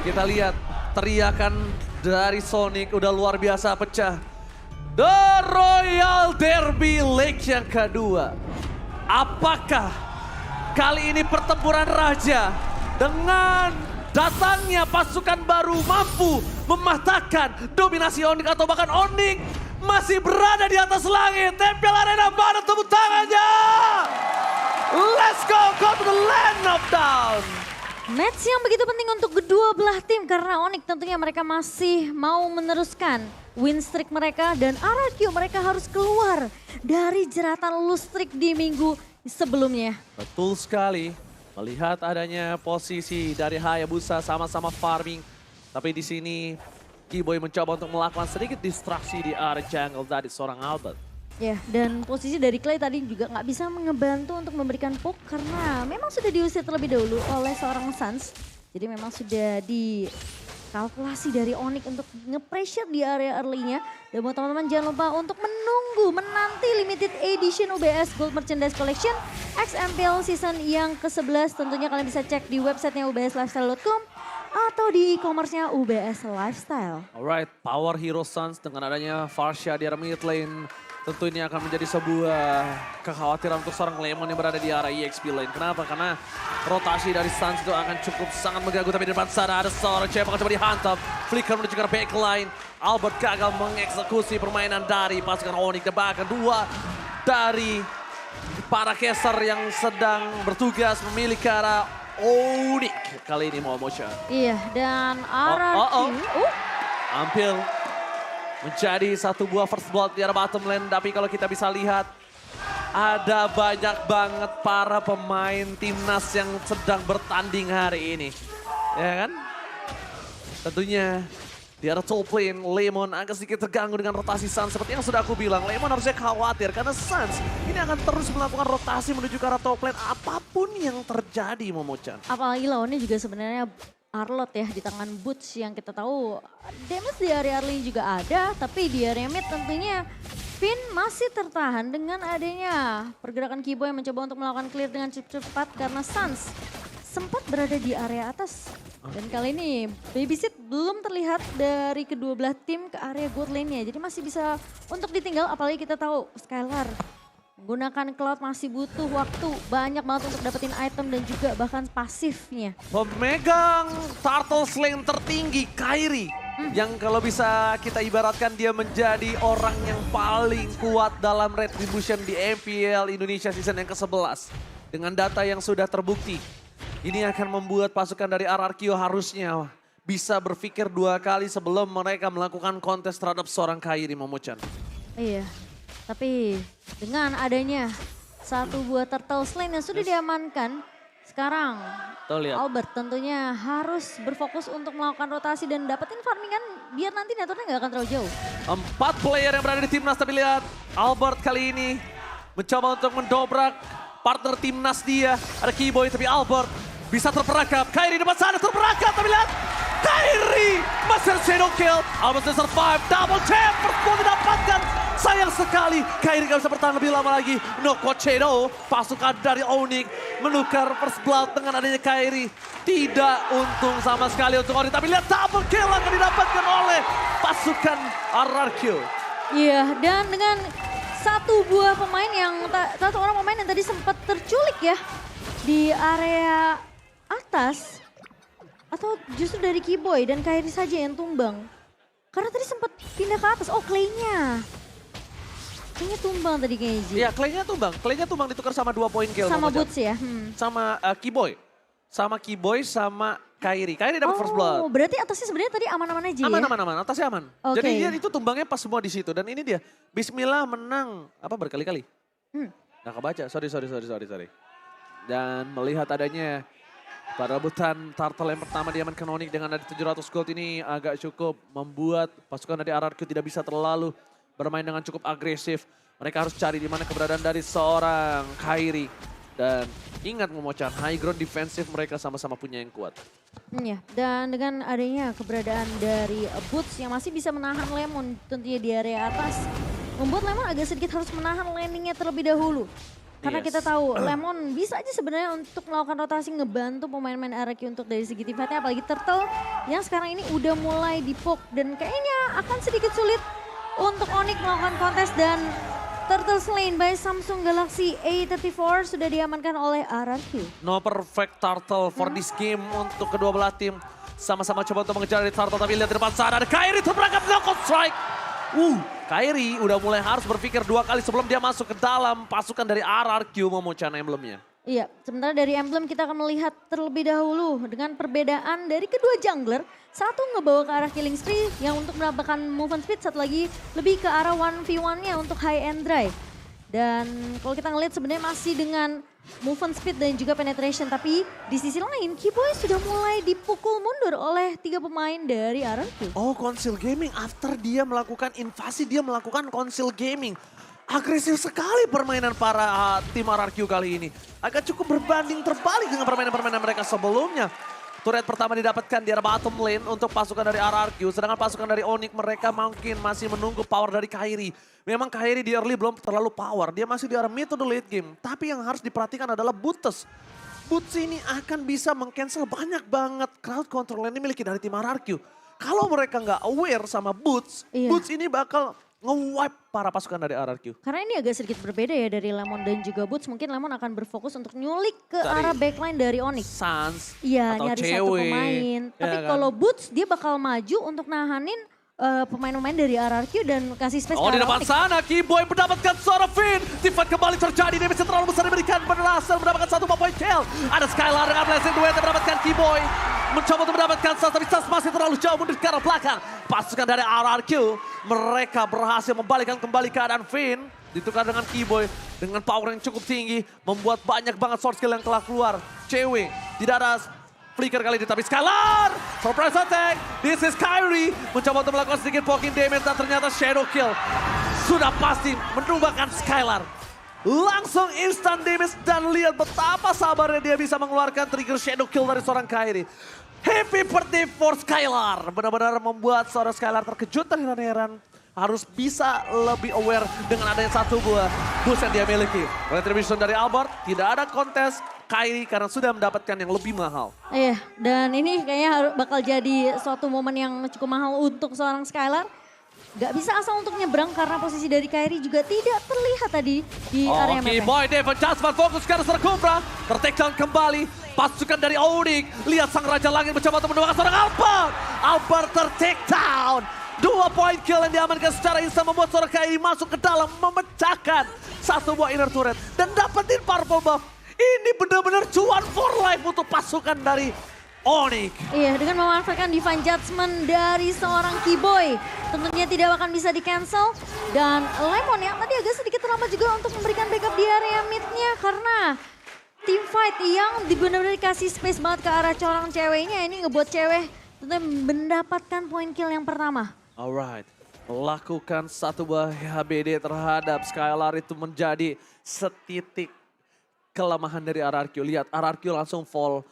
Kita lihat teriakan dari Sonic udah luar biasa pecah. The Royal Derby League yang kedua. Apakah kali ini pertempuran raja dengan datangnya pasukan baru mampu mematahkan dominasi Onyx atau bahkan Onyx masih berada di atas langit. Tempel Arena, mana tepuk tangannya? Let's go to the land of down. Match yang begitu penting untuk kedua belah tim karena Onyx tentunya mereka masih mau meneruskan win streak mereka dan RRQ mereka harus keluar dari jeratan lose streak di minggu sebelumnya. Betul sekali. Melihat adanya posisi dari Hayabusa sama-sama farming. Tapi di sini Keyboy mencoba untuk melakukan sedikit distraksi di area jungle dari seorang Albert. Ya, dan posisi dari Clay tadi juga nggak bisa ngebantu untuk memberikan poke karena memang sudah diusir terlebih dahulu oleh seorang Suns. Jadi memang sudah dikalkulasi dari Onyx untuk nge-pressure di area early-nya. Dan buat teman-teman jangan lupa untuk menanti limited edition UBS Gold Merchandise Collection XMPL season yang ke-11. Tentunya kalian bisa cek di websitenya ubslifestyle.com atau di e-commerce-nya UBS Lifestyle. Alright, Power Hero Suns dengan adanya Farsha di area mid lane. Tentu ini akan menjadi sebuah kekhawatiran untuk seorang Lemon yang berada di area EXP lane. Kenapa? Karena rotasi dari Suns itu akan cukup sangat mengganggu. Tapi di depan sana ada seorang Cep akan coba dihantam. Flicker menuju ke backline. Albert gagal mengeksekusi permainan dari pasukan Onyx. Dan bahkan dua dari para caster yang sedang bertugas memilih ke arah Onyx. Kali ini mau motion. Iya, dan RRQ. Hampir menjadi satu buah first blood di arah bottom lane. Tapi kalau kita bisa lihat, ada banyak banget para pemain timnas yang sedang bertanding hari ini. Ya kan? Tentunya di arah top lane, Lemon agak sedikit terganggu dengan rotasi Suns. Seperti yang sudah aku bilang, Lemon harusnya khawatir karena Suns ini akan terus melakukan rotasi menuju ke arah top lane. Apapun yang terjadi, Momochan. Apalagi lawannya juga sebenarnya Arlot ya di tangan Boots yang kita tahu damage di area early juga ada, tapi di area mid tentunya Finn masih tertahan dengan adanya pergerakan Keyboy yang mencoba untuk melakukan clear dengan cepat karena Suns sempat berada di area atas. Dan kali ini Babysit belum terlihat dari kedua belah tim ke area gold lane-nya, jadi masih bisa untuk ditinggal apalagi kita tahu Skylar menggunakan Cloud masih butuh waktu banyak banget untuk dapetin item dan juga bahkan pasifnya. Pemegang turtle lane tertinggi, Kairi. Yang kalau bisa kita ibaratkan dia menjadi orang yang paling kuat dalam retribution di MPL Indonesia season yang ke-11. Dengan data yang sudah terbukti, ini akan membuat pasukan dari RRQ harusnya bisa berpikir dua kali sebelum mereka melakukan kontes terhadap seorang Kairi, Momochan. Iya. Tapi dengan adanya satu buah turtle lane yang sudah diamankan, sekarang Albert tentunya harus berfokus untuk melakukan rotasi dan dapetin farmingan biar nanti networknya nggak akan terlalu jauh. 4 player yang berada di timnas, tapi lihat Albert kali ini mencoba untuk mendobrak partner timnas dia. Ada Keyboy tapi Albert bisa terperangkap. Kairi depan sana terperangkap, tapi lihat Kairi masih shadow kill. Albert bisa survive, double tap, perempuan didapatkan. Sayang sekali, Kairi gak bisa bertahan lebih lama lagi. No Cochedo, pasukan dari Onyx menukar first blood dengan adanya Kairi. Tidak untung sama sekali untuk Onyx, tapi lihat double kill akan didapatkan oleh pasukan RRQ. Iya, dan dengan satu buah pemain yang, satu orang pemain yang tadi sempat terculik ya di area atas. Atau justru dari Keyboy dan Kairi saja yang tumbang. Karena tadi sempat pindah ke atas, oh Clay-nya. Kayaknya tumbang tadi kayaknya. Iya, Clay-nya tumbang ditukar sama 2 poin kill. Sama Boots ya? Sama Keyboy. Sama Kairi. Kairi dapat first blood. Oh, berarti atasnya sebenarnya tadi aman-aman aja ya? Aman, atasnya aman. Okay. Jadi dia itu tumbangnya pas semua di situ. Dan ini dia, Bismillah menang berkali-kali. Nggak kebaca, sorry. Dan melihat adanya perebutan turtle yang pertama diamankan Onyx dengan ada 700 gold ini agak cukup membuat pasukan dari RRQ tidak bisa terlalu bermain dengan cukup agresif. Mereka harus cari di mana keberadaan dari seorang Kairi. Dan ingat Momochan, high ground defensif mereka sama-sama punya yang kuat. Ya, dan dengan adanya keberadaan dari Boots yang masih bisa menahan Lemon tentunya di area atas. Membuat Lemon agak sedikit harus menahan landingnya terlebih dahulu. Karena Yes. kita tahu Lemon bisa aja sebenarnya untuk melakukan rotasi ngebantu pemain-pemain RRQ untuk dari segi teamfightnya. Apalagi Turtle yang sekarang ini udah mulai dipok dan kayaknya akan sedikit sulit untuk Onyx melakukan kontes dan Turtle slain by Samsung Galaxy A34 sudah diamankan oleh RRQ. No perfect Turtle for this game untuk kedua belah tim. Sama-sama coba untuk mengejar dari Turtle, tapi lihat di depan sana ada Kairi terperangkap knockout strike. Kairi udah mulai harus berpikir 2 kali sebelum dia masuk ke dalam pasukan dari RRQ memuncana emblemnya. Iya, sementara dari emblem kita akan melihat terlebih dahulu dengan perbedaan dari kedua jungler. Satu ngebawa ke arah killing spree yang untuk mendapatkan movement speed, satu lagi lebih ke arah 1v1-nya untuk high and dry. Dan kalau kita ngelihat sebenarnya masih dengan movement speed dan juga penetration. Tapi di sisi lain Keyboy sudah mulai dipukul mundur oleh 3 pemain dari RRQ. Oh, Council Gaming after dia melakukan invasi, dia melakukan Council Gaming. Agresif sekali permainan para tim RRQ kali ini. Agak cukup berbanding terbalik dengan permainan-permainan mereka sebelumnya. Turret pertama didapatkan di arah bottom lane untuk pasukan dari RRQ. Sedangkan pasukan dari Onyx mereka mungkin masih menunggu power dari Kairi. Memang Kairi di early belum terlalu power. Dia masih di arah mid to the late game. Tapi yang harus diperhatikan adalah Boots. Boots ini akan bisa meng-cancel banyak banget crowd control yang dimiliki dari tim RRQ. Kalau mereka nggak aware sama Boots, Boots ini bakal nge-wipe para pasukan dari RRQ. Karena ini agak sedikit berbeda ya dari Lemon dan juga Boots. Mungkin Lemon akan berfokus untuk nyulik ke arah backline dari Onyx. Sans Iya, atau nyari cewek. satu pemain. Tapi kan? kalau Boots dia bakal maju untuk nahanin pemain-pemain dari RRQ dan kasih space Oh, ke di arah depan Onyx. sana Keyboy mendapatkan seorang Finn. Teamfight kembali terjadi, damage terlalu besar diberikan, berhasil mendapatkan 1 point kill. Ada Skylar dengan blessing duet yang mendapatkan Keyboy. Mencoba untuk mendapatkan Sans, tapi Sans masih terlalu jauh mundur ke arah belakang. Pasukan dari RRQ, mereka berhasil membalikkan kembali keadaan Finn. Ditukar dengan Keyboy, dengan power yang cukup tinggi. Membuat banyak banget sword skill yang telah keluar. Cewek, tidak ada flicker kali ini, tapi Skylar! Surprise attack! This is Kairi. Mencoba untuk melakukan sedikit poking damage dan ternyata shadow kill. Sudah pasti menumbangkan Skylar. Langsung instant damage dan lihat betapa sabarnya dia bisa mengeluarkan trigger shadow kill dari seorang Kairi. Happy birthday for Skylar. Benar-benar membuat seorang Skylar terkejut dan heran-heran. Harus bisa lebih aware dengan adanya satu buah boost yang dia miliki. Retribution dari Albert, tidak ada kontes Kairi karena sudah mendapatkan yang lebih mahal. Iya, dan ini kayaknya bakal jadi suatu momen yang cukup mahal untuk seorang Skylar. Gak bisa asal untuk nyebrang karena posisi dari Kairi juga tidak terlihat tadi di area map. Keyboy, Devon Jasper fokus ke arah seorang Cobra. Tertakedown kembali. Pasukan dari Onyx. Lihat sang Raja Langit mencoba untuk mendoakan seorang Albert. Albert tertakedown. 2 point kill yang diamankan secara instan membuat seorang Kairi masuk ke dalam. Memecahkan 1 buah inner turret. Dan dapetin purple buff. Ini benar-benar cuan for life untuk pasukan dari Onyx. Iya, dengan memanfaatkan Divine Judgment dari seorang Keyboy. Tentunya tidak akan bisa di-cancel. Dan Lemon yang tadi agak sedikit terlambat juga untuk memberikan backup di area mid-nya. Karena team fight yang benar-benar dikasih space banget ke arah corang ceweknya. Ini ngebuat cewek tentunya mendapatkan point kill yang pertama. Alright, melakukan 1 buah HBD terhadap Skylar itu menjadi setitik kelemahan dari RRQ. Lihat RRQ langsung fall.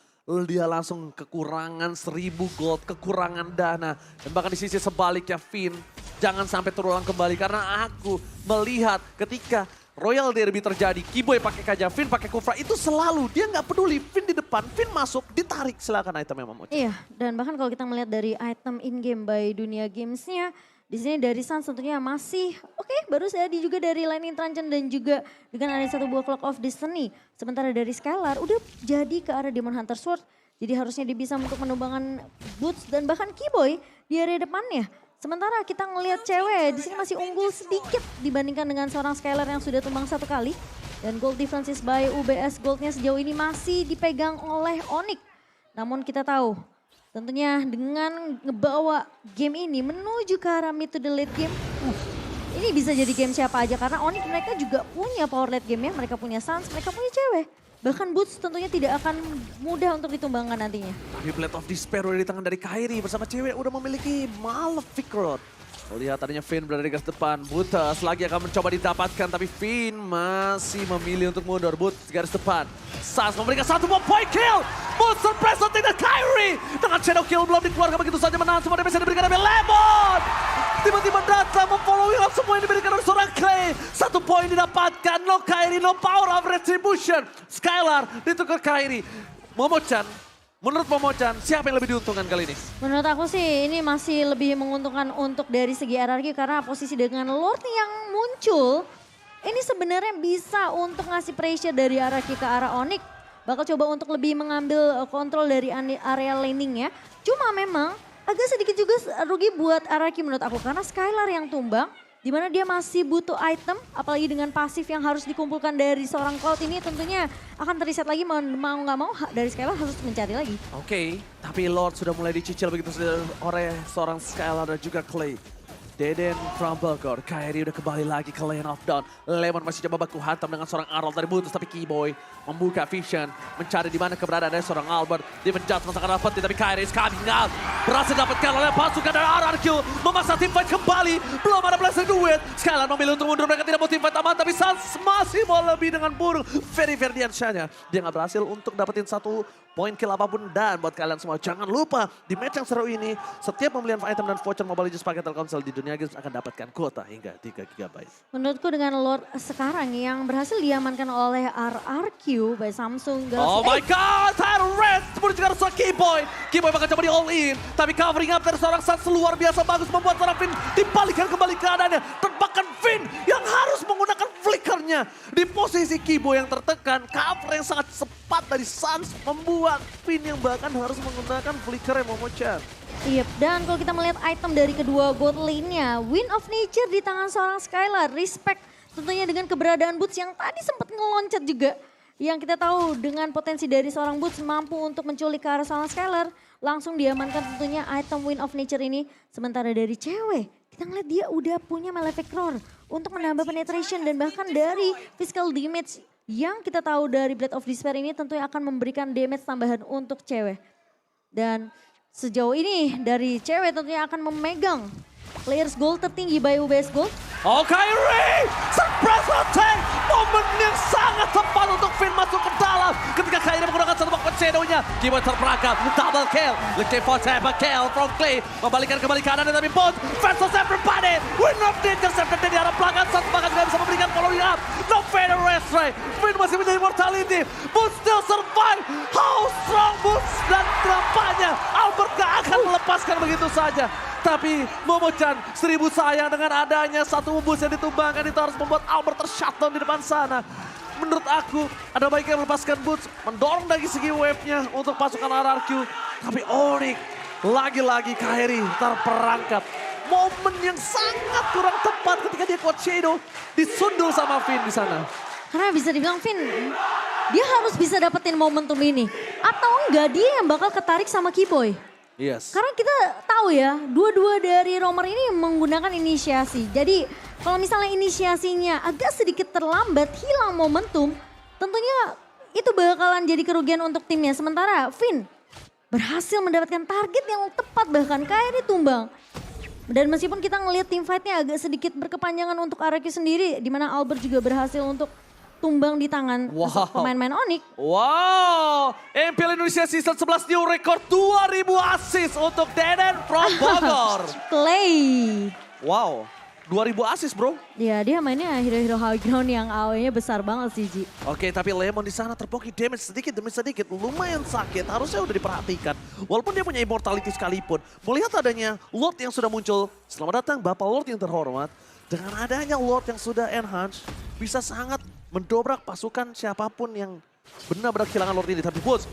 Dia langsung kekurangan 1000 gold, kekurangan dana. Dan bahkan di sisi sebaliknya Finn, jangan sampai terulang kembali. Karena aku melihat ketika Royal Derby terjadi, Keyboy pakai Kaja, Finn pakai Kufra, itu selalu dia nggak peduli. Finn di depan, Finn masuk, ditarik silakan item yang mau. Iya, dan bahkan kalau kita melihat dari item in-game by Dunia Games-nya, di sini dari Sans tentunya masih oke, baru saja juga dari Lightning Truncheon dan juga dengan ada 1 buah Clock of Destiny. Sementara dari Skylar udah jadi ke arah Demon Hunter Sword. Jadi harusnya dia bisa untuk menumbangkan Boots dan bahkan Keyboy di area depannya. Sementara kita ngelihat cewek di sini masih unggul sedikit dibandingkan dengan seorang Skylar yang sudah tumbang 1 kali. Dan gold differences by UBS Goldnya sejauh ini masih dipegang oleh Onyx. Namun kita tahu tentunya dengan ngebawa game ini menuju ke arah mid to the late game. Ini bisa jadi game siapa aja karena Onyx mereka juga punya power late game-nya. Mereka punya Sans, mereka punya cewek. Bahkan Boots tentunya tidak akan mudah untuk ditumbangkan nantinya. Tapi Blade of Despair udah di tangan dari Kairi bersama cewek udah memiliki Malefic Rod. Lihat tadinya Finn berada di garis depan, Butas lagi akan mencoba didapatkan tapi Finn masih memilih untuk mundur. But garis depan, Sans memberikan 1 buah point kill. But surprise attack dari Kairi. Dengan shadow kill belum dikeluarkan begitu saja menahan semua damage yang diberikan oleh Lemon. tiba-tiba datang memfollowing up semua yang diberikan oleh seorang Clay. 1 poin didapatkan, no Kairi, no power of retribution. Skylar ditukar Kairi. Momochan, menurut Momochan siapa yang lebih diuntungkan kali ini? Menurut aku sih ini masih lebih menguntungkan untuk dari segi RRQ karena posisi dengan Lord yang muncul ini sebenarnya bisa untuk ngasih pressure dari RRQ ke arah Onyx. Bakal coba untuk lebih mengambil kontrol dari area laning ya. Cuma memang agak sedikit juga rugi buat RRQ menurut aku karena Skylar yang tumbang. Dimana dia masih butuh item, apalagi dengan pasif yang harus dikumpulkan dari seorang Cloud ini tentunya akan terreset lagi mau nggak mau dari Skylar harus mencari lagi. Oke, tapi Lord sudah mulai dicicil begitu oleh seorang Skylar dan juga Clay. Deden from Bogor, Kairi udah kembali lagi ke lane of down. Lemon masih coba baku hantam dengan seorang Arnold dari Butus, tapi Keyboy membuka vision, mencari di mana keberadaan dari seorang Albert. Dia menjat sangat dapat, tapi Kairi is coming out. Berhasil dapatkan oleh pasukan dari RRQ, memaksa tim fight kembali. Belum ada blessing duet. Skylar memilih untuk mundur, mereka tidak mau tim fight aman, tapi Sans masih mau lebih dengan burung. Ferdiansyahnya, dia nggak berhasil untuk dapetin 1 poin kill apapun. Dan buat kalian semua, jangan lupa di match yang seru ini, setiap pembelian item dan voucher Mobile Legends pakai Telkomsel di dunia games akan dapatkan kuota hingga 3 GB. Menurutku dengan Lord sekarang yang berhasil diamankan oleh RRQ by Samsung Galaxy. Oh my god, Tyron Red kemudian juga harus Keyboy. Keyboy bakal coba di all in, tapi covering up dari seorang Sans luar biasa bagus membuat seorang Finn dibalikan kembali keadaannya. Terbakar Finn yang harus menggunakan flickernya di posisi Keyboy yang tertekan. Cover yang sangat cepat dari Sans membuat Finn yang bahkan harus menggunakan flicker yang Momochan. Iya, dan kalau kita melihat item dari kedua bot lane-nya, Wind of Nature di tangan seorang Skylar. Respect tentunya dengan keberadaan Boots yang tadi sempat ngeloncat juga. Yang kita tahu dengan potensi dari seorang Boots mampu untuk menculik ke arah seorang Skylar. Langsung diamankan tentunya item Wind of Nature ini. Sementara dari cewek, kita ngeliat dia udah punya Malefic Roar untuk menambah penetration dan bahkan dari physical damage yang kita tahu dari Blade of Despair ini tentunya akan memberikan damage tambahan untuk cewek. Dan sejauh ini dari cewek tentunya akan memegang players gold tertinggi by UBS Gold. Oh Kairi, surprise attack, momen yang sangat tepat untuk Finn masuk ke dalam. Ketika Kairi menggunakan satu bakwan shadow-nya, Keyboy terperangkap, double kill. Looking for double kill from Clay, membalikan kembali kanan tapi Bot versus everybody. Wind of Nature serta di arah belakang, satu bahkan tidak bisa memberikan following up. No fader rest right, Finn masih menjadi mortality. Boots still survive, how strong Boots dan tampaknya Albert gak akan melepaskan begitu saja. Tapi Momochan 1000 sayang dengan adanya satu bus yang ditumbangkan itu harus membuat Albert tershutdown di depan sana. Menurut aku ada baiknya melepaskan Boots, mendorong dari segi wave-nya untuk pasukan RRQ. Tapi Onyx lagi-lagi Kairi terperangkap. Momen yang sangat kurang tepat ketika dia quad shadow disundul sama Finn di sana. Karena bisa dibilang Finn, dia harus bisa dapetin momentum ini. Atau enggak dia yang bakal ketarik sama Keyboy. Yes. Karena kita tahu ya, dua-dua dari romer ini menggunakan inisiasi. Jadi kalau misalnya inisiasinya agak sedikit terlambat, hilang momentum, tentunya itu bakalan jadi kerugian untuk timnya. Sementara Finn berhasil mendapatkan target yang tepat, bahkan Kairi tumbang. Dan meskipun kita ngelihat tim fightnya agak sedikit berkepanjangan untuk RRQ sendiri, di mana Albert juga berhasil untuk tumbang di tangan pemain-pemain Onyx. Wow, MPL Indonesia Season 11 new record 2000 assist untuk Deden from Bogor. Clay. Wow, 2000 assist bro. Ya dia mainnya hero-hero high ground yang AOE-nya besar banget sih Ji. Oke, tapi Lemon di sana terpoki damage sedikit demi sedikit, lumayan sakit, harusnya udah diperhatikan. Walaupun dia punya immortality sekalipun, melihat adanya Lord yang sudah muncul, selamat datang Bapak Lord yang terhormat. Dengan adanya Lord yang sudah enhance, bisa sangat mendobrak pasukan siapapun yang benar-benar kehilangan Lord ini. Tapi Boots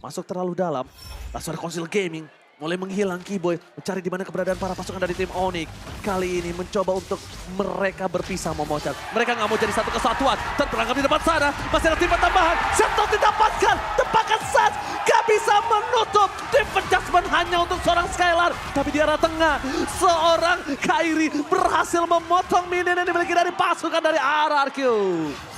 masuk terlalu dalam, langsung ada Council Gaming. Mulai menghilang Keyboy, mencari di mana keberadaan para pasukan dari tim Onyx. Kali ini mencoba untuk mereka berpisah Momochan. Mereka nggak mau jadi satu kesatuan. Terperangkap di depan sana, masih ada tim tambahan. Settle didapatkan, tepakan Sans. Gak bisa menutup. Tim adjustment hanya untuk seorang Skylar. Tapi di arah tengah, seorang Kairi berhasil memotong minion yang dimiliki dari pasukan dari RRQ.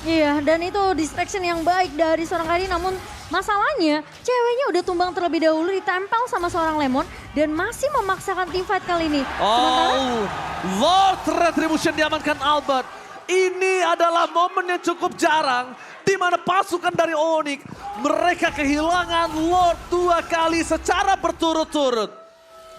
Iya, dan itu distraction yang baik dari seorang Kairi, namun masalahnya ceweknya udah tumbang terlebih dahulu, ditempel sama seorang Lemon dan masih memaksakan team fight kali ini. Oh, Lord Retribution diamankan Albert. Ini adalah momen yang cukup jarang di mana pasukan dari Onyx mereka kehilangan Lord 2 kali secara berturut-turut.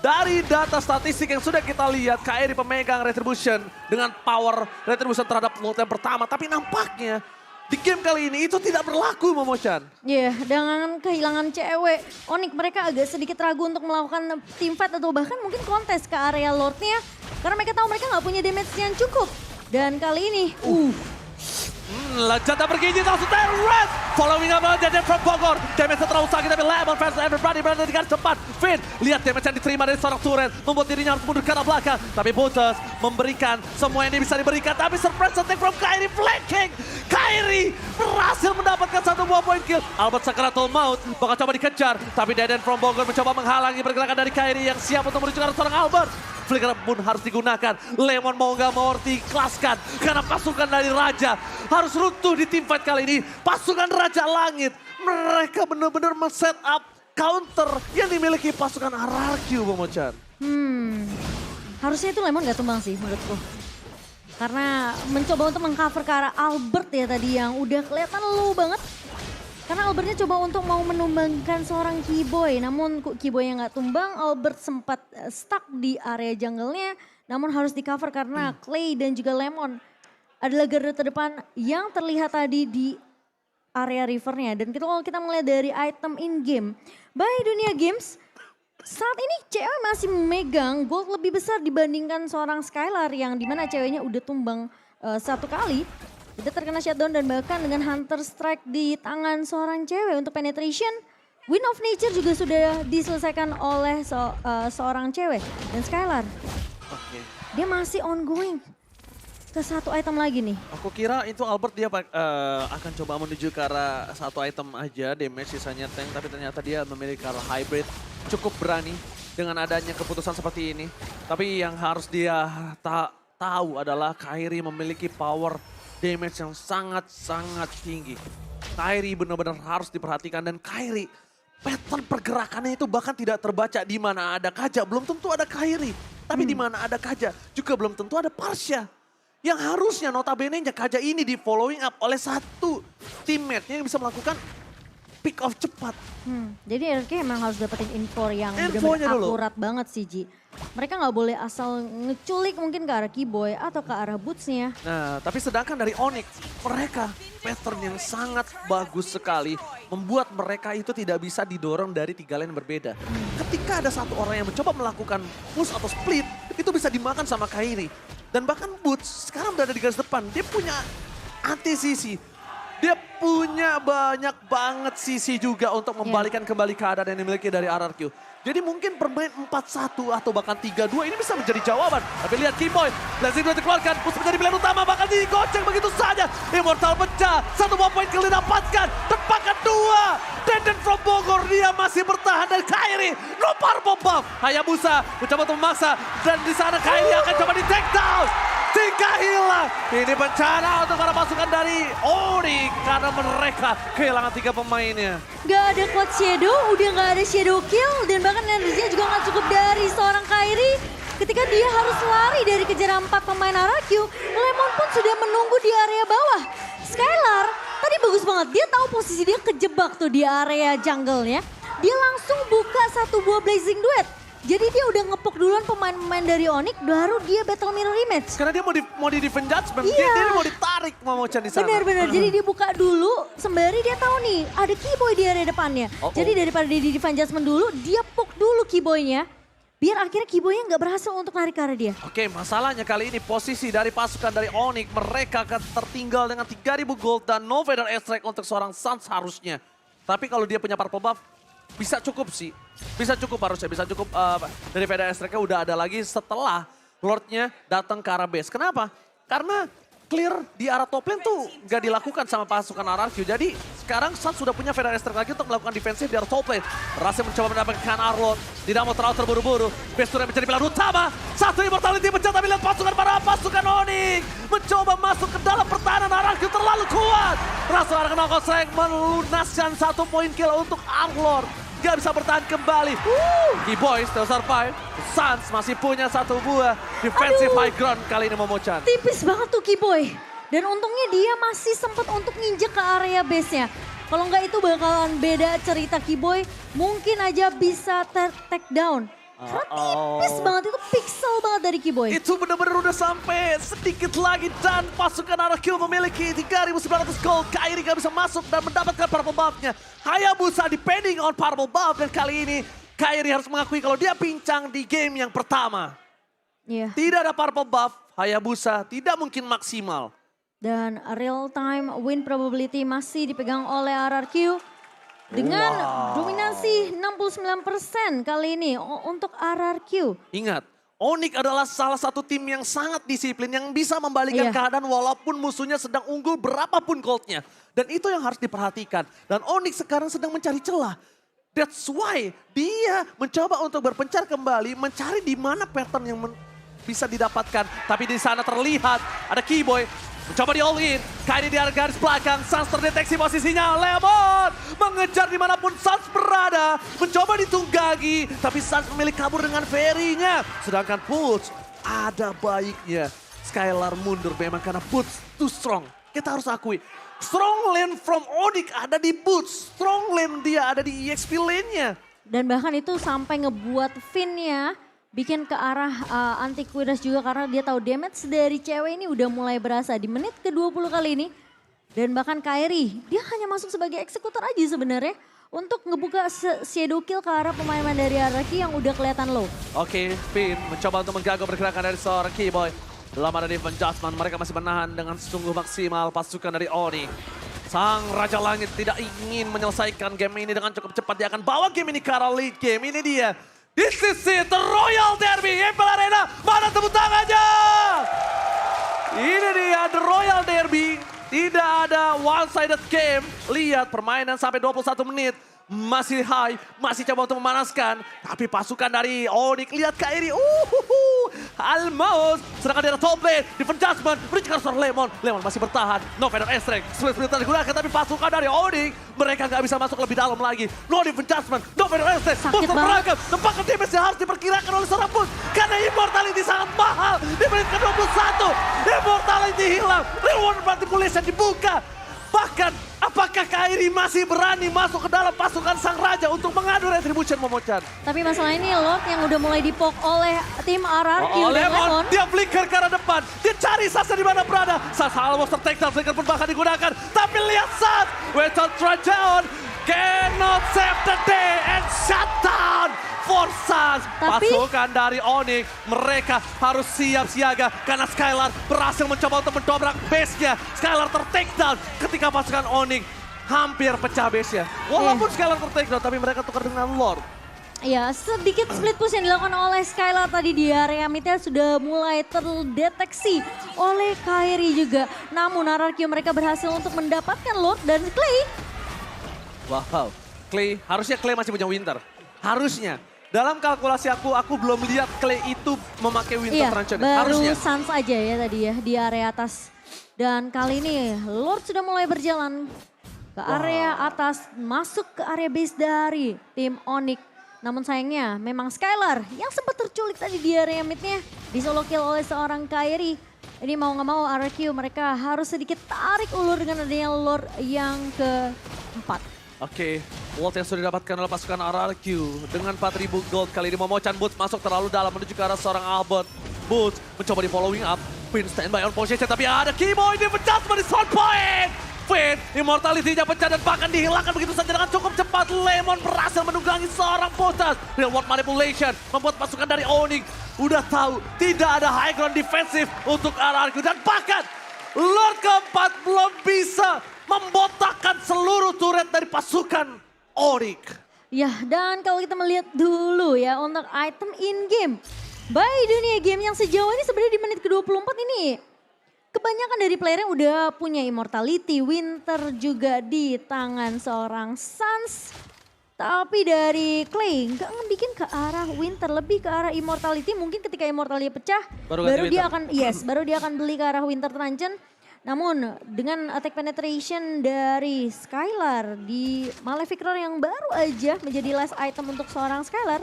Dari data statistik yang sudah kita lihat, KRI pemegang Retribution dengan power Retribution terhadap Lord yang pertama. Tapi nampaknya di game kali ini itu tidak berlaku, Momochan. Iya, dengan kehilangan cewek, Onyx mereka agak sedikit ragu untuk melakukan team fight atau bahkan mungkin kontes ke area Lordnya. Karena mereka tahu mereka nggak punya damage yang cukup. Dan kali ini, Lejat bergigi langsung Red. Following up Dead from Bogor. Damage terlalu sakit tapi Lemon fans everybody berada di garis depan. Finn, lihat damage yang diterima dari seorang turret. Membuat dirinya harus mundur ke arah belakang. Tapi Butters memberikan semua yang bisa diberikan. Tapi surprise attack from Kairi flanking. Kairi berhasil mendapatkan satu buah point kill. Albert Sakaratul Maut bakal coba dikejar. Tapi Deden from Bogor mencoba menghalangi pergerakan dari Kairi yang siap untuk menuju ke arah seorang Albert. Flicker pun harus digunakan. Lemon mau nggak mau diikhlaskan. Karena pasukan dari Raja harus runtuh di team fight kali ini. Pasukan Raja Langit. Mereka benar-benar men-set up counter yang dimiliki pasukan RRQ, Momochan. harusnya itu Lemon gak tumbang sih menurutku. Karena mencoba untuk mengcover ke arah Albert ya tadi yang udah kelihatan low banget. Karena Albertnya coba untuk mau menumbangkan seorang Keyboy. Namun Keyboy yang gak tumbang, Albert sempat stuck di area jungle-nya. Namun harus di cover karena Clay dan juga Lemon adalah garda terdepan yang terlihat tadi di area rivernya. Dan kalau kita melihat dari item in-game, by Dunia Games, saat ini cewek masih memegang gold lebih besar dibandingkan seorang Skylar yang dimana ceweknya udah tumbang satu kali. Udah terkena shutdown dan bahkan dengan Hunter Strike di tangan seorang cewek untuk penetration. Wind of Nature juga sudah diselesaikan oleh seorang cewek. Dan Skylar, dia masih ongoing ke satu item lagi nih. Aku kira itu Albert dia akan coba menuju ke arah satu item aja, damage sisanya tank. Tapi ternyata dia memiliki arah hybrid, cukup berani dengan adanya keputusan seperti ini. Tapi yang harus dia tahu adalah Kairi memiliki power damage yang sangat-sangat tinggi. Kairi benar-benar harus diperhatikan dan Kairi pattern pergerakannya itu bahkan tidak terbaca di mana ada Kaja. Belum tentu ada Kairi, tapi di mana ada Kaja juga belum tentu ada Parsha. Yang harusnya notabene-nya Kaja ini di following up oleh satu teammate-nya yang bisa melakukan pick off cepat. Jadi RRQ emang harus dapetin info yang benar-benar akurat banget sih Ji. Mereka nggak boleh asal ngeculik mungkin ke arah Keyboy atau ke arah Boots-nya. Nah, tapi sedangkan dari Onyx, mereka pattern yang sangat bagus sekali. Membuat mereka itu tidak bisa didorong dari 3 lane berbeda. Ketika ada satu orang yang mencoba melakukan push atau split, itu bisa dimakan sama Kairi. Dan bahkan Boots sekarang berada di garis depan, dia punya anti sisi. Dia punya banyak banget sisi juga untuk membalikan kembali keadaan yang dimiliki dari RRQ. Jadi mungkin permain 4-1 atau bahkan 3-2 ini bisa menjadi jawaban. Tapi lihat Keyboy, Blazing Duel dikeluarkan, push menjadi pilihan utama, bahkan digoceng begitu saja. Immortal pecah, satu buah poin kill didapatkan, tempat kedua. Deden from Bogor, dia masih bertahan dan Kairi lempar bomb buff. Hayabusa mencoba untuk memaksa dan di sana Kairi akan coba di take down. 3 hilang. Ini bencana untuk para pasukan dari Onyx karena mereka kehilangan 3 pemainnya. Gak ada Cloud Shadow, udah gak ada Shadow Kill dan bahkan energinya juga gak cukup dari seorang Kairi. Ketika dia harus lari dari kejaran 4 pemain RRQ, Lemon pun sudah menunggu di area bawah. Skylar tadi bagus banget, dia tahu posisi dia kejebak tuh di area jungle-nya. Dia langsung buka satu buah Blazing Duet. Jadi dia udah ngepok duluan pemain-pemain dari Onyx, baru dia battle mirror image. Karena dia mau di defend judgment, dia mau ditarik Momochan di sana. Benar-benar, jadi dia buka dulu sembari dia tahu nih ada Keyboy di area depannya. Jadi daripada dia di defend judgment dulu, dia poke dulu Keyboy-nya. Biar akhirnya Keyboy-nya nggak berhasil untuk lari ke arah dia. Oke, masalahnya kali ini posisi dari pasukan dari Onyx, mereka akan tertinggal dengan 3.000 gold dan no feather airstrike untuk seorang Suns harusnya. Tapi kalau dia punya purple buff, bisa cukup sih. Bisa cukup harusnya, bisa cukup dari feather airstrike-nya udah ada lagi setelah Lord-nya datang ke arah base. Kenapa? Karena clear di arah top lane tuh gak dilakukan sama pasukan RRQ. Jadi sekarang Suns sudah punya feather airstrike lagi untuk melakukan defensif di arah top lane. Berhasil mencoba mendapatkan Arlot. Tidak mau terlalu terburu-buru. Base turret menjadi pilihan utama. Satu immortality pecah tapi lihat pasukan Onyx mencoba masuk ke dalam pertahanan RRQ terlalu kuat. Rasul arah knockout strike melunaskan 1 poin kill untuk Arlot. Gak bisa bertahan kembali. Keyboy still survive. Suns masih punya 1 buah defensive high ground kali ini Momochan. Tipis banget tuh Keyboy. Dan untungnya dia masih sempat untuk nginjek ke area base-nya. Kalau nggak itu bakalan beda cerita Keyboy. Mungkin aja bisa take down Tipis banget, itu pixel banget dari Keyboy. Itu benar-benar udah sampai sedikit lagi dan pasukan RRQ memiliki 3.900 gold. Kairi gak bisa masuk dan mendapatkan purple buff-nya. Hayabusa depending on purple buff dan kali ini Kairi harus mengakui kalau dia pincang di game yang pertama. Iya. Tidak ada purple buff, Hayabusa tidak mungkin maksimal. Dan real time win probability masih dipegang oleh RRQ. Dengan dominasi 69% kali ini untuk RRQ. Ingat, Onyx adalah salah satu tim yang sangat disiplin, yang bisa membalikkan keadaan walaupun musuhnya sedang unggul berapapun goldnya. Dan itu yang harus diperhatikan. Dan Onyx sekarang sedang mencari celah. That's why dia mencoba untuk berpencar kembali, mencari di mana pattern yang bisa didapatkan. Tapi di sana terlihat ada Keyboy. Mencoba di all in, Kairi di area garis belakang, Sans terdeteksi posisinya, Lemon mengejar dimanapun Sans berada, mencoba ditunggangi, tapi Sans memilih kabur dengan Ferry-nya. Sedangkan Puts, ada baiknya Skylar mundur memang karena Puts too strong. Kita harus akui, strong lane from Onyx ada di Puts, strong lane dia ada di EXP lane-nya. Dan bahkan itu sampai ngebuat Finn-nya bikin ke arah Antiquitas juga karena dia tahu damage dari cewek ini udah mulai berasa di menit ke-20 kali ini. Dan bahkan Kairi, dia hanya masuk sebagai eksekutor aja sebenarnya untuk ngebuka shadow kill ke arah pemain dari Araki yang udah kelihatan low. Oke, Finn mencoba untuk mengganggu pergerakan dari seorang Keyboy. Belum ada defense adjustment, mereka masih menahan dengan sungguh maksimal pasukan dari Oni. Sang Raja Langit tidak ingin menyelesaikan game ini dengan cukup cepat. Dia akan bawa game ini ke arah lead game, ini dia. This is it, the Royal Derby, Impel Arena, mana tepuk tangannya? Ini dia, the Royal Derby, tidak ada one-sided game. Lihat permainan sampai 21 menit, masih high, masih coba untuk memanaskan. Tapi pasukan dari Onyx, lihat Kairi, almost. Sedangkan dia top lane, defense adjustment, berikan seorang Lemon. Lemon masih bertahan, no Venom Estrek, split digunakan, tapi pasukan dari Onyx, mereka nggak bisa masuk lebih dalam lagi. No defense adjustment, no Venom Estrek, boost beragam. Tempatkan damage yang harus diperkirakan oleh seorang boost. Karena immortality sangat mahal, di menit ke-21. Immortality hilang, reward manipulation dibuka. Bahkan, apakah Kairi masih berani masuk ke dalam pasukan Sang Raja untuk mengadu retribution, Momochan? Tapi masalah ini Lord yang udah mulai dipok oleh tim RRQ dan Lemon. Dia flicker ke arah depan, dia cari Sasa di mana berada. Sasa almost tertakedown, flicker pun bahkan digunakan. Tapi lihat Sas, Weton Trajan cannot save the day and shut down for Sas. Pasukan dari Onyx, mereka harus siap siaga karena Skylar berhasil mencoba untuk mendobrak base-nya. Skylar tertakedown ketika pasukan Onyx hampir pecah base-nya. Walaupun Skylar tertakedown, tapi mereka tukar dengan Lord. Ya, sedikit split push yang dilakukan oleh Skylar tadi di area midnya sudah mulai terdeteksi oleh Kairi juga. Namun RRQ mereka berhasil untuk mendapatkan Lord dan Clay. Wow, Clay, harusnya Clay masih punya Winter. Harusnya. Dalam kalkulasi aku belum lihat Clay itu memakai Winter Truncheon. Baru Sans aja ya tadi ya di area atas. Dan kali ini Lord sudah mulai berjalan ke area atas, masuk ke area base dari tim Onyx. Namun sayangnya memang Skylar yang sempat terculik tadi di area midnya disolo kill oleh seorang Kairi. Ini mau nggak mau RRQ mereka harus sedikit tarik ulur dengan adanya Lord yang keempat. Oke, Walt yang sudah didapatkan oleh pasukan RRQ dengan 4.000 gold. Kali ini Momochan Boots masuk terlalu dalam menuju ke arah seorang Albert. Boots mencoba di following up. Finn standby on position tapi ada Keyboy di adjustment di sound point. Finn immortality-nya pecah dan bahkan dihilangkan begitu saja dengan cukup cepat. Lemon berhasil menunggangi seorang Potas. Real world manipulation membuat pasukan dari Onyx udah tahu tidak ada high ground defensif untuk RRQ. Dan bahkan Lord keempat belum bisa membotakkan seluruh turret dari pasukan Onyx. Ya, dan kalau kita melihat dulu ya untuk item in-game. By dunia game yang sejauh ini sebenarnya di menit ke-24 ini. Kebanyakan dari player yang udah punya immortality, Winter juga di tangan seorang Sans. Tapi dari Clay nggak ngebikin ke arah Winter, lebih ke arah immortality. Mungkin ketika immortality pecah, baru dia akan beli ke arah Winter Truncheon. Namun dengan attack penetration dari Skylar di Malefic Roar yang baru aja menjadi last item untuk seorang Skylar.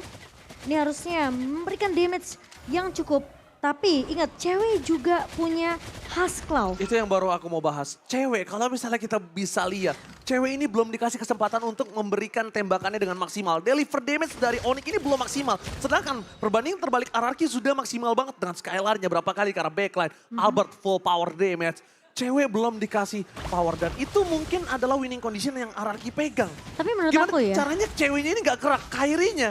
Ini harusnya memberikan damage yang cukup. Tapi ingat, cewek juga punya Husk Claw. Itu yang baru aku mau bahas. Cewek, kalau misalnya kita bisa lihat, cewek ini belum dikasih kesempatan untuk memberikan tembakannya dengan maksimal. Deliver damage dari Onyx ini belum maksimal. Sedangkan perbandingan terbalik RRQ sudah maksimal banget dengan Skylar-nya berapa kali karena backline. Albert full power damage. Cewek belum dikasih power dan itu mungkin adalah winning condition yang RRQ pegang. Tapi menurut Gimana aku ya. caranya ceweknya ini gak gerak, Kairi-nya.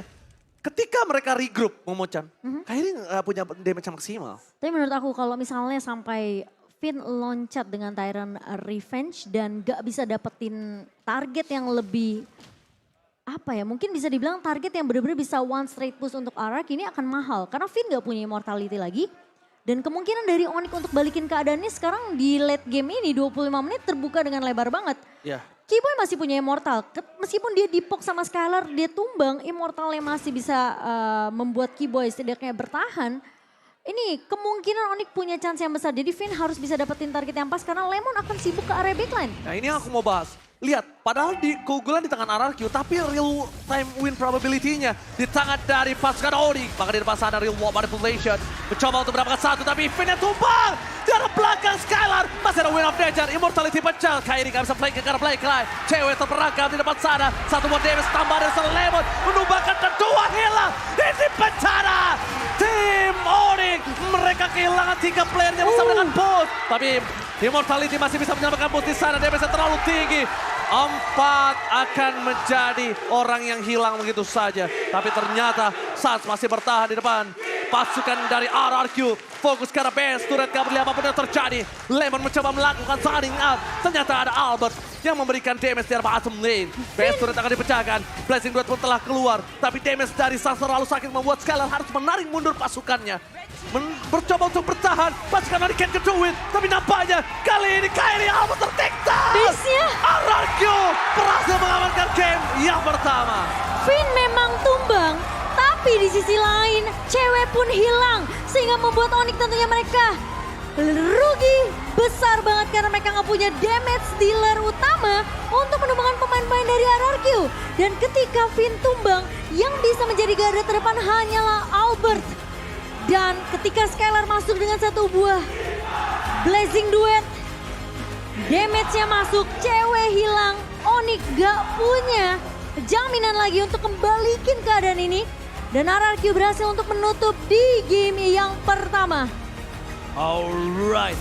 Ketika mereka regroup, Momochan, Kairi gak punya damage yang maksimal. Tapi menurut aku kalau misalnya sampai Finn loncat dengan Tyrant Revenge dan gak bisa dapetin target yang lebih apa ya, mungkin bisa dibilang target yang benar-benar bisa one straight push untuk Arak ini akan mahal. Karena Finn gak punya immortality lagi. Dan kemungkinan dari Onyx untuk balikin keadaannya sekarang di late game ini 25 menit terbuka dengan lebar banget. Ya. Keyboy masih punya immortal, meskipun dia dipok sama Skylar, dia tumbang, immortalnya masih bisa membuat Keyboy setidaknya bertahan. Ini kemungkinan Onyx punya chance yang besar. Jadi Finn harus bisa dapetin target yang pas karena Lemon akan sibuk ke area backline. Nah ini yang aku mau bahas. Lihat, padahal di keunggulan di tangan RRQ, tapi real time win probability-nya di tangan dari pasukan Onyx. Maka di depan sana real wall manipulation. Mencoba untuk mendapatkan satu, tapi Finn-nya tumbang. Di arah belakang Skylar, masih ada win of nature, immortality pecah. Kairi gak bisa play ke karena play line. Cewek terperangkap di depan sana. Satu buat Davis, tambah dari sana Lemon. Menumbangkan kedua hilang. Ini bencana. Tim Onyx, mereka kehilangan 3 playernya bersama dengan boost. Tapi immortality masih bisa menyelamatkan boost di sana. Damage terlalu tinggi. 4 akan menjadi orang yang hilang begitu saja. Tapi ternyata Suns masih bertahan di depan. Pasukan dari RRQ fokus ke arah base. Turret gak berlihat apapun yang terjadi. Lemon mencoba melakukan signing out. Ternyata ada Albert yang memberikan damage di arah bottom lane. Base turret akan dipecahkan. Blessing Duet pun telah keluar. Tapi damage dari Suns terlalu sakit membuat Skylar harus menarik mundur pasukannya. Bercoba untuk bertahan. Pasukan Onyx can't do it. Tapi nampaknya kali ini Kairi Albert tertikta. Base-nya. RRQ berhasil mengamankan game yang pertama. Finn memang tumbang, tapi di sisi lain cewek pun hilang. Sehingga membuat Onyx tentunya mereka rugi besar banget karena mereka nggak punya damage dealer utama untuk menumbangkan pemain-pemain dari RRQ. Dan ketika Finn tumbang, yang bisa menjadi garda terdepan hanyalah Albert. Dan ketika Skylar masuk dengan satu buah Blazing Duet, damage-nya masuk, cewek hilang, Onyx gak punya jaminan lagi untuk kembalikan keadaan ini. Dan RRQ berhasil untuk menutup di game yang pertama. Alright,